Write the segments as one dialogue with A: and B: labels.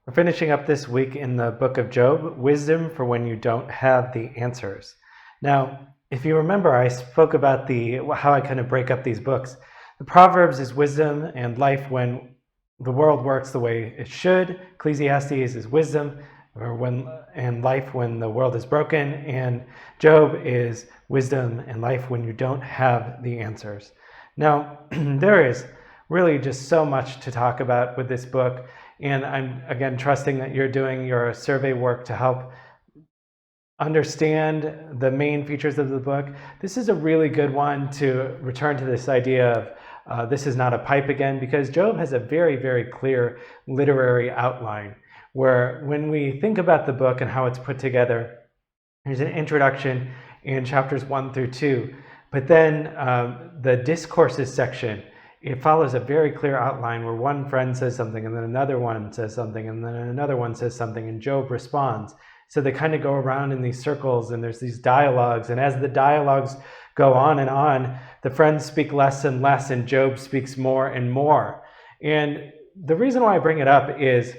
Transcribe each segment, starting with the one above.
A: We're finishing up this week in the book of Job, wisdom for when you don't have the answers. Now, if you remember, I spoke about how I kind of break up these books. The Proverbs is wisdom and life when the world works the way it should. Ecclesiastes is wisdom and life when the world is broken. And Job is wisdom and life when you don't have the answers. Now, there is really just so much to talk about with this book. And I'm, again, trusting that you're doing your survey work to help understand the main features of the book. This is a really good one to return to this idea of this is not a pipe again, because Job has a very, very clear literary outline where when we think about the book and how it's put together, there's an introduction in chapters 1 through 2, but then the discourses section, it follows a very clear outline where one friend says something and then another one says something and then another one says something and Job responds. So they kind of go around in these circles and there's these dialogues, and as the dialogues go on, the friends speak less and less and Job speaks more and more. And the reason why I bring it up is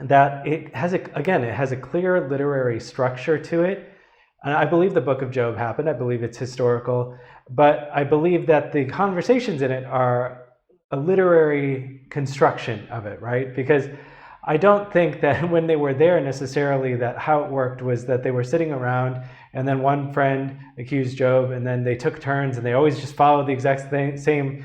A: that it has a clear literary structure to it. And I believe the book of Job happened. I believe it's historical. But I believe that the conversations in it are a literary construction of it, right? Because I don't think that when they were there necessarily that how it worked was that they were sitting around and then one friend accused Job and then they took turns and they always just followed the exact same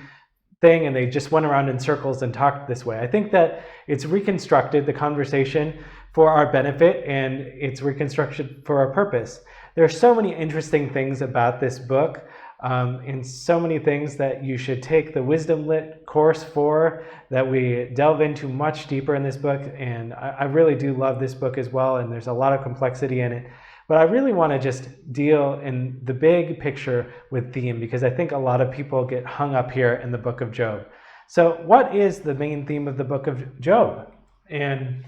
A: thing and they just went around in circles and talked this way. I think that it's reconstructed the conversation for our benefit and it's reconstructed for our purpose. There are so many interesting things about this book. And so many things that you should take the Wisdom Lit course for, that we delve into much deeper in this book. And I really do love this book as well, and there's a lot of complexity in it. But I really want to just deal in the big picture with theme, because I think a lot of people get hung up here in the book of Job. So what is the main theme of the book of Job? And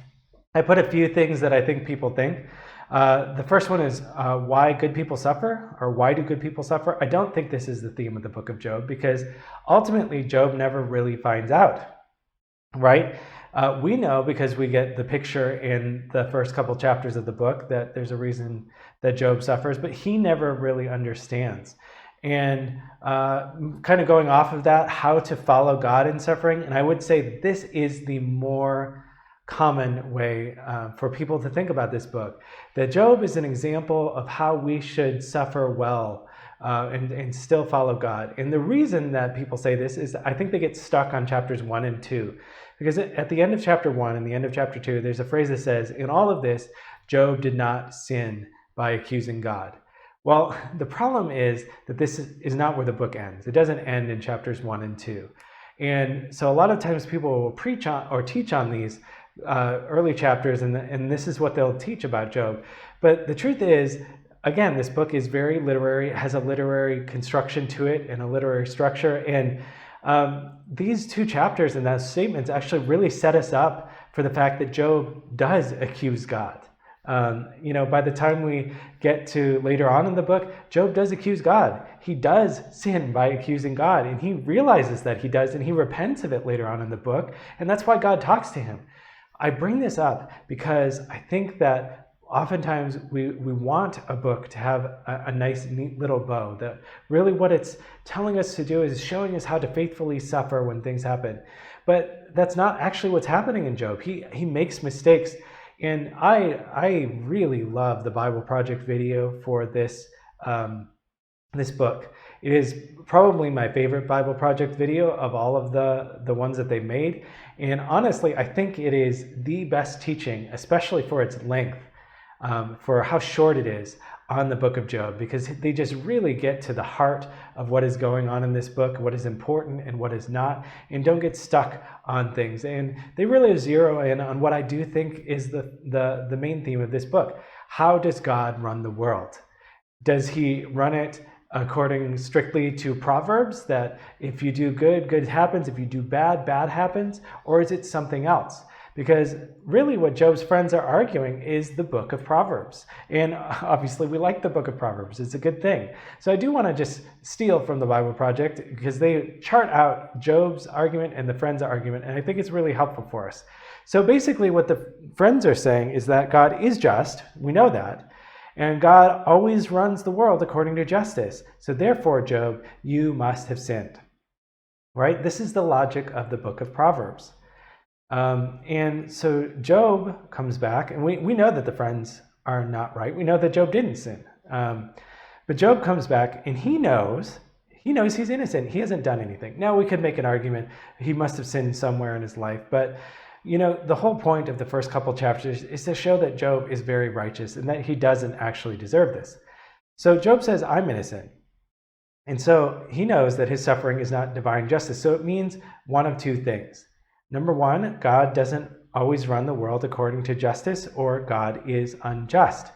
A: I put a few things that I think people think. The first one is why good people suffer, or why do good people suffer? I don't think this is the theme of the book of Job, because ultimately Job never really finds out, right? We know, because we get the picture in the first couple chapters of the book, that there's a reason that Job suffers, but he never really understands. And kind of going off of that, how to follow God in suffering, and I would say this is the more common way for people to think about this book, that Job is an example of how we should suffer well and still follow God. And the reason that people say this is I think they get stuck on chapters 1 and 2, because at the end of chapter 1 and the end of chapter 2, there's a phrase that says, in all of this, Job did not sin by accusing God. Well, the problem is that this is not where the book ends. It doesn't end in chapters 1 and 2. And so a lot of times people will preach on or teach on these early chapters, and this is what they'll teach about Job. But the truth is, again, this book is very literary. It has a literary construction to it and a literary structure. And these two chapters and those statements actually really set us up for the fact that Job does accuse God. By the time we get to later on in the book, Job does accuse God. He does sin by accusing God, and he realizes that he does, and he repents of it later on in the book, and that's why God talks to him. I bring this up because I think that oftentimes we want a book to have a nice, neat little bow, that really what it's telling us to do is showing us how to faithfully suffer when things happen. But that's not actually what's happening in Job. He makes mistakes. And I really love the Bible Project video for this book. It is probably my favorite Bible Project video of all of the ones that they've made. And honestly, I think it is the best teaching, especially for its length, for how short it is on the book of Job, because they just really get to the heart of what is going on in this book, what is important and what is not, and don't get stuck on things. And they really zero in on what I do think is the main theme of this book. How does God run the world? Does he run it according strictly to Proverbs, that if you do good, good happens, if you do bad, bad happens? Or is it something else? Because really what Job's friends are arguing is the book of Proverbs. And obviously we like the book of Proverbs. It's a good thing. So I do want to just steal from the Bible Project because they chart out Job's argument and the friends' argument, and I think it's really helpful for us. So basically what the friends are saying is that God is just. We know that. And God always runs the world according to justice. So therefore, Job, you must have sinned. Right? This is the logic of the book of Proverbs. And so Job comes back, and we know that the friends are not right. We know that Job didn't sin. But Job comes back, and he knows he's innocent. He hasn't done anything. Now, we could make an argument. He must have sinned somewhere in his life. But, the whole point of the first couple chapters is to show that Job is very righteous and that he doesn't actually deserve this. So Job says, I'm innocent. And so he knows that his suffering is not divine justice. So it means one of two things. Number one, God doesn't always run the world according to justice, or God is unjust.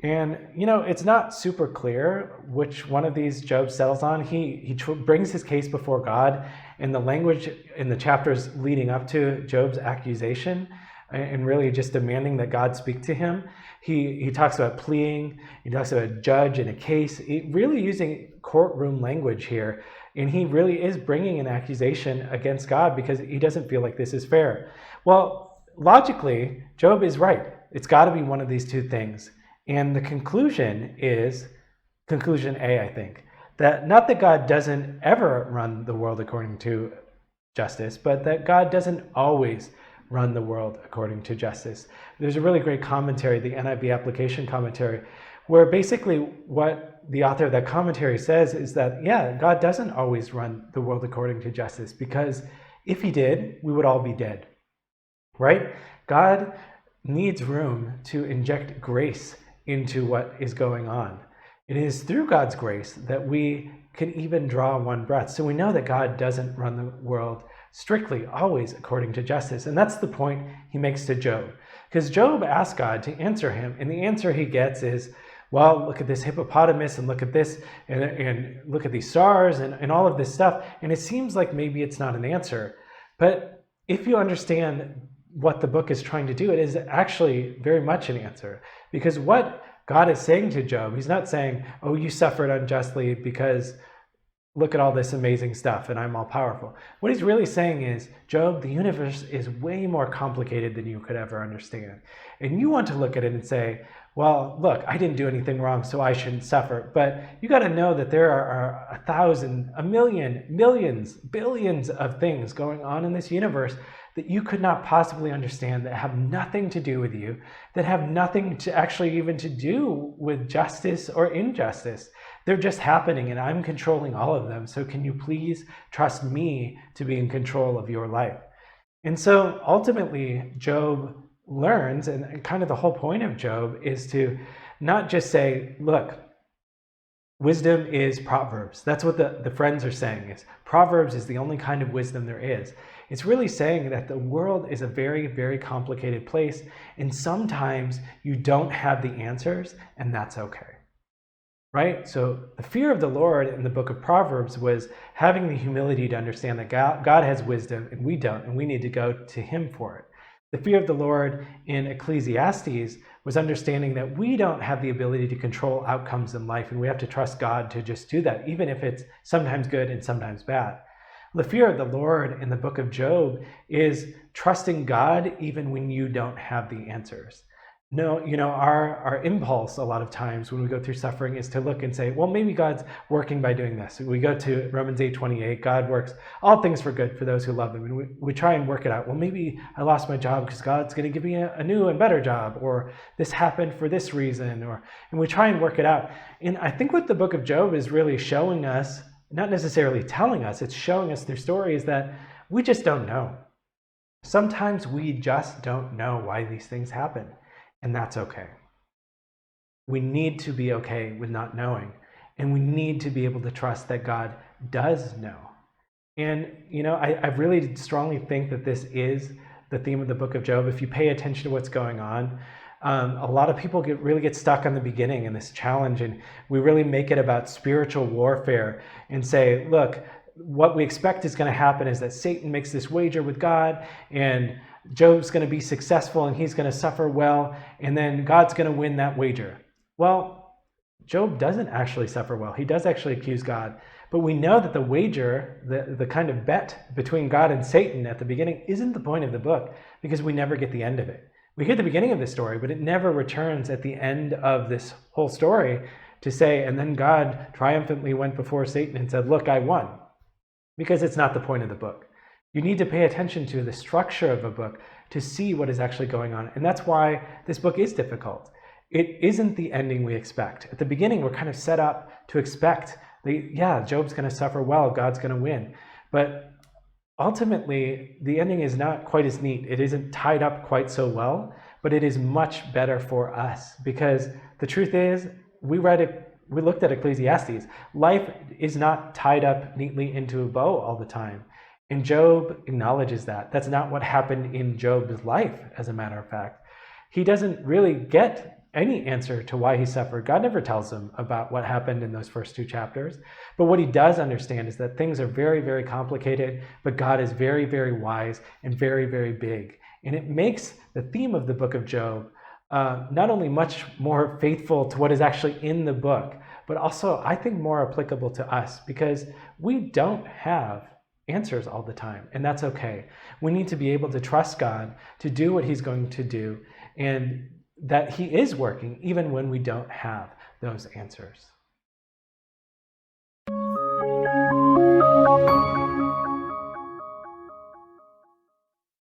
A: And, it's not super clear which one of these Job settles on. He brings his case before God, and the language in the chapters leading up to Job's accusation and really just demanding that God speak to him. He talks about pleading, he talks about a judge in a case, really using courtroom language here. And he really is bringing an accusation against God because he doesn't feel like this is fair. Well, logically, Job is right. It's got to be one of these two things. And the conclusion is, conclusion A, I think, that not that God doesn't ever run the world according to justice, but that God doesn't always run the world according to justice. There's a really great commentary, the NIV application commentary, where basically what the author of that commentary says is that, God doesn't always run the world according to justice, because if he did, we would all be dead, right? God needs room to inject grace into what is going on. It is through God's grace that we can even draw one breath. So we know that God doesn't run the world strictly, always according to justice. And that's the point he makes to Job. Because Job asks God to answer him, and the answer he gets is, well, look at this hippopotamus, and look at this, and look at these stars, and all of this stuff. And it seems like maybe it's not an answer. But if you understand what the book is trying to do, it is actually very much an answer. Because what God is saying to Job, he's not saying, oh, you suffered unjustly because look at all this amazing stuff and I'm all powerful. What he's really saying is, Job, the universe is way more complicated than you could ever understand. And you want to look at it and say, well, look, I didn't do anything wrong, so I shouldn't suffer. But you got to know that there are 1,000, 1 million, millions, billions of things going on in this universe that you could not possibly understand, that have nothing to do with you, that have nothing to actually even to do with justice or injustice. They're just happening, and I'm controlling all of them. So can you please trust me to be in control of your life? And so ultimately, Job learns, and kind of the whole point of Job is to not just say, look, wisdom is Proverbs. That's what the friends are saying, is Proverbs is the only kind of wisdom there is. It's really saying that the world is a very, very complicated place, and sometimes you don't have the answers, and that's okay. Right? So the fear of the Lord in the book of Proverbs was having the humility to understand that God has wisdom and we don't, and we need to go to him for it. The fear of the Lord in Ecclesiastes was understanding that we don't have the ability to control outcomes in life, and we have to trust God to just do that, even if it's sometimes good and sometimes bad. The fear of the Lord in the book of Job is trusting God even when you don't have the answers. No, our impulse a lot of times when we go through suffering is to look and say, well, maybe God's working by doing this. We go to Romans 8:28, God works all things for good for those who love him. And we try and work it out. Well, maybe I lost my job because God's going to give me a new and better job, or this happened for this reason, and we try and work it out. And I think what the book of Job is really showing us, not necessarily telling us, it's showing us through stories that we just don't know. Sometimes we just don't know why these things happen. And that's okay. We need to be okay with not knowing. And we need to be able to trust that God does know. And, I really strongly think that this is the theme of the book of Job. If you pay attention to what's going on, a lot of people really get stuck on the beginning in this challenge. And we really make it about spiritual warfare and say, look, what we expect is going to happen is that Satan makes this wager with God, and Job's going to be successful and he's going to suffer well, and then God's going to win that wager. Well, Job doesn't actually suffer well. He does actually accuse God. But we know that the wager, the kind of bet between God and Satan at the beginning, isn't the point of the book, because we never get the end of it. We hear the beginning of the story, but it never returns at the end of this whole story to say, and then God triumphantly went before Satan and said, look, I won. Because it's not the point of the book. You need to pay attention to the structure of a book to see what is actually going on. And that's why this book is difficult. It isn't the ending we expect. At the beginning, we're kind of set up to expect, Job's going to suffer well, God's going to win. But ultimately, the ending is not quite as neat. It isn't tied up quite so well, but it is much better for us, because the truth is, we looked at Ecclesiastes. Life is not tied up neatly into a bow all the time. And Job acknowledges that. That's not what happened in Job's life, as a matter of fact. He doesn't really get any answer to why he suffered. God never tells him about what happened in those first 2 chapters. But what he does understand is that things are very, very complicated, but God is very, very wise and very, very big. And it makes the theme of the book of Job not only much more faithful to what is actually in the book, but also, I think, more applicable to us, because we don't have answers all the time, and that's okay. We need to be able to trust God to do what he's going to do, and that he is working even when we don't have those answers.